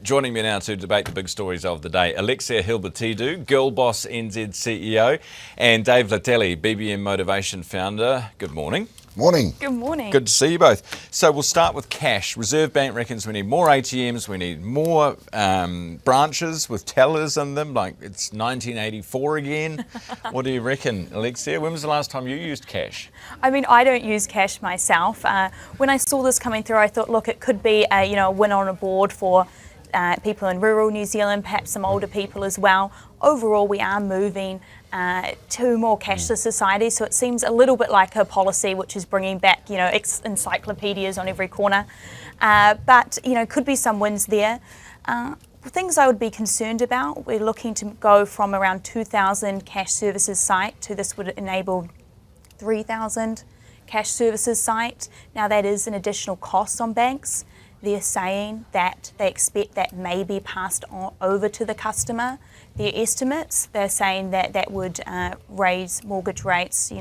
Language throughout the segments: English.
Joining me now to debate the big stories of the day, Alexia Hilbertidou, GirlBoss NZ CEO, and Dave Letele, BBM Motivation founder. Good morning. Morning. Good morning. Good to see you both. So we'll start with cash. Reserve Bank reckons we need more ATMs, we need more branches with tellers in them, like it's 1984 again. What do you reckon, Alexia? When was the last time you used cash? I mean, I don't use cash myself. When I saw this coming through, I thought, look, it could be a win on a board for people in rural New Zealand, perhaps some older people as well. Overall, we are moving to more cashless society, so it seems a little bit like a policy which is bringing back, encyclopedias on every corner. But could be some wins there. Things I would be concerned about, we're looking to go from around 2,000 cash services site to this would enable 3,000 cash services site. Now that is an additional cost on banks. They're saying that they expect that may be passed on over to the customer. Their estimates, they're saying that that would raise mortgage rates,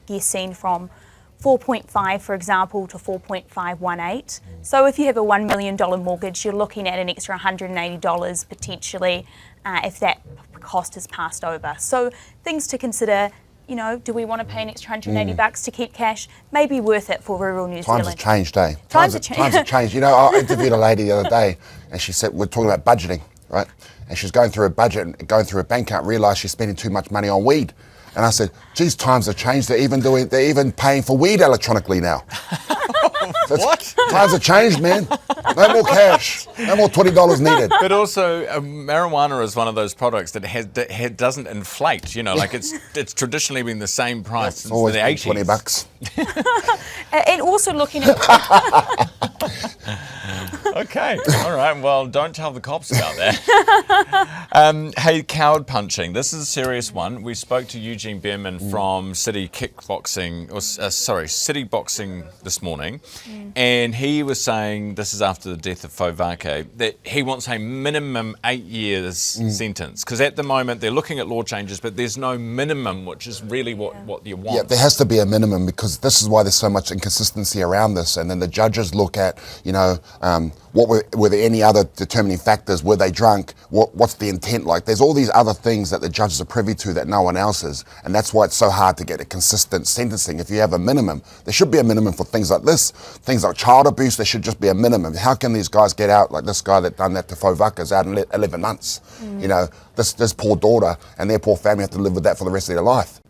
guessing from 4.5, for example, to 4.518. So if you have a $1 million mortgage, you're looking at an extra $180 potentially if that cost is passed over. So things to consider. Do we want to pay an extra $180 to keep cash? Maybe worth it for rural New Zealand. Times have changed, eh? Times have changed. I interviewed a lady the other day, and she said, we're talking about budgeting, right? And she's going through a budget and going through her bank account, realised she's spending too much money on weed. And I said, geez, times have changed. They're even paying for weed electronically now. So What? Times have changed, man. No more cash. No more $20 needed. But also, marijuana is one of those products that doesn't inflate. It's traditionally been the same price since Always the 80s. $20. And also looking at... Okay, all right. Well, don't tell the cops about that. Hey, coward punching. This is a serious one. We spoke to Eugene Behrman from City Boxing this morning, and he was saying, this is after the death of Fovake, that he wants a minimum 8 years sentence, because at the moment they're looking at law changes, but there's no minimum, which is really what you want. Yeah, there has to be a minimum, because this is why there's so much inconsistency around this. And then the judges look at, what were there any other determining factors? Were they drunk? What's the intent like? There's all these other things that the judges are privy to that no one else is. And that's why it's so hard to get a consistent sentencing. If you have a minimum, there should be a minimum for things like this. Things like child abuse, there should just be a minimum. How can these guys get out, like this guy that done that to Fovaka is out in 11 months? This poor daughter and their poor family have to live with that for the rest of their life.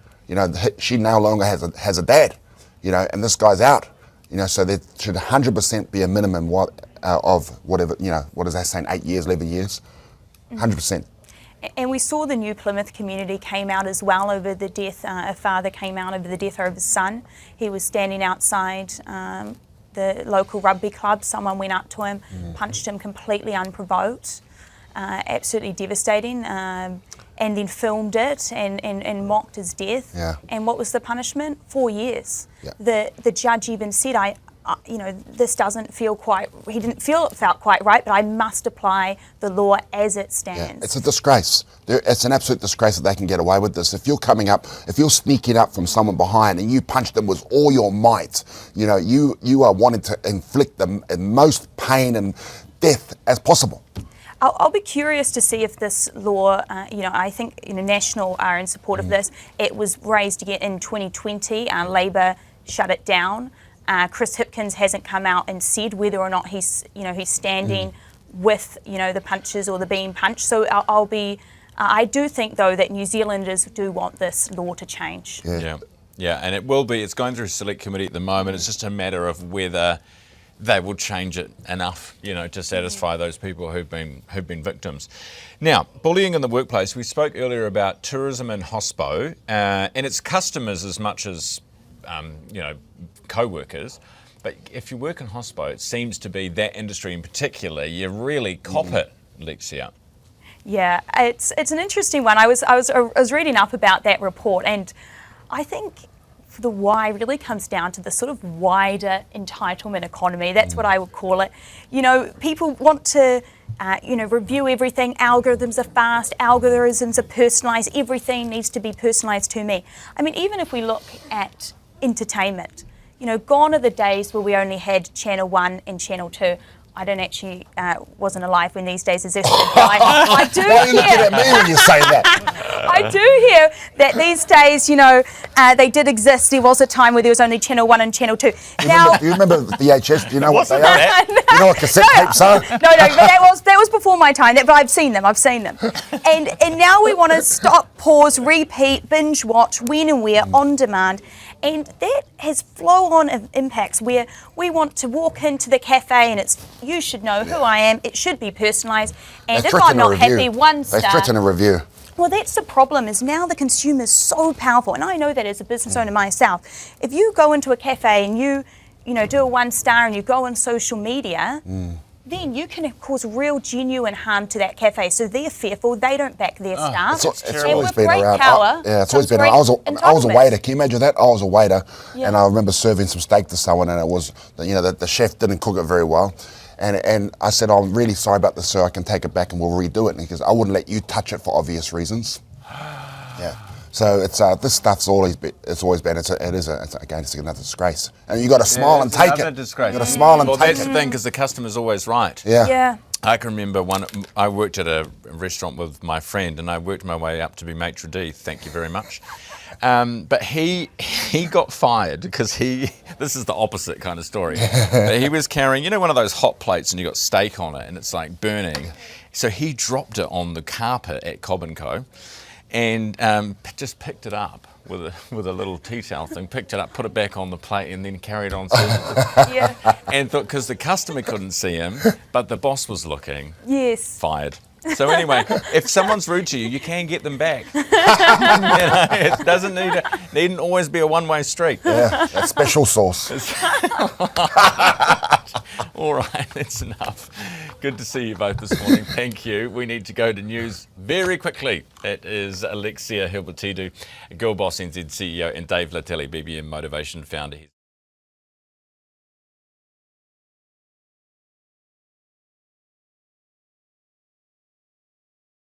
She no longer has a dad, and this guy's out. So there should 100% be a minimum of whatever, what is that saying, 8 years, 11 years? 100%. And we saw the New Plymouth community came out as well over the death. A father came out over the death of his son. He was standing outside the local rugby club. Someone went up to him, punched him completely unprovoked. Absolutely devastating. And then filmed it and mocked his death. Yeah. And what was the punishment? 4 years. Yeah. The judge even said, this doesn't feel quite, he didn't feel it felt quite right, but I must apply the law as it stands. Yeah, it's a disgrace. It's an absolute disgrace that they can get away with this. If you're sneaking up from someone behind and you punch them with all your might, you are wanting to inflict the most pain and death as possible. I'll be curious to see if this law, I think National are in support of this. It was raised again in 2020. Labor shut it down. Chris Hipkins hasn't come out and said whether or not he's standing with, the punches or the being punched. So I do think though that New Zealanders do want this law to change. Yeah, and it will be. It's going through select committee at the moment. It's just a matter of whether they will change it enough, to satisfy those people who've been victims. Now, bullying in the workplace. We spoke earlier about tourism and hospo, and its customers as much as co-workers. But if you work in hospo, it seems to be that industry in particular. You really cop it, Alexia. Yeah, it's an interesting one. I was reading up about that report, and I think the why really comes down to the sort of wider entitlement economy. That's what I would call it. People want to, review everything. Algorithms are fast. Algorithms are personalised. Everything needs to be personalised to me. I mean, even if we look at entertainment, gone are the days where we only had Channel 1 and Channel 2. I don't actually, wasn't alive when these days existed, but I do Why are you looking at me when you say that? I do hear that these days, they did exist. There was a time where there was only Channel 1 and Channel 2. Do you remember VHS? Do you know what they are? No. You know what cassette tapes are? No, but that was before my time. But I've seen them. And now we want to stop, pause, repeat, binge watch, when and where, on demand. And that has flow-on impacts where we want to walk into the cafe and you should know who I am. It should be personalised. And if I'm not happy, 1 star. They threaten a review. Well, that's the problem, is now the consumer is so powerful, and I know that as a business owner myself. If you go into a cafe and you do a 1 star and you go on social media, then you can cause real genuine harm to that cafe. So they're fearful, they don't back their staff. It's and always with been great around. power, It's always been great around. I was a entitlement. waiter. Can you imagine that? I was a waiter, Yeah. and I remember serving some steak to someone, and it was, the chef didn't cook it very well. And I said, I'm really sorry about this, sir. I can take it back and we'll redo it. And he goes, I wouldn't let you touch it for obvious reasons. Yeah. So it's this stuff's always been. It's another disgrace. And you got to smile and take it. Disgrace. You got to smile and Well, take that's it. the thing, because the customer's always right. Yeah. Yeah. I can remember I worked at a restaurant with my friend, and I worked my way up to be maitre d'. Thank you very much. But he got fired because this is the opposite kind of story. But he was carrying, one of those hot plates, and you got steak on it, and it's like burning. So he dropped it on the carpet at Cobb & Co. and just picked it up with a little tea towel thing, picked it up, put it back on the plate, and then carried on serving. Yeah. And thought, because the customer couldn't see him, but the boss was looking, Yes. fired. So anyway, if someone's rude to you, you can get them back. It doesn't needn't always be a one-way street. Yeah. That special sauce. All right, that's enough. Good to see you both this morning. Thank you. We need to go to news very quickly. It is Alexia Hilbertidou, GirlBoss NZ CEO, and Dave Letele, BBM Motivation founder.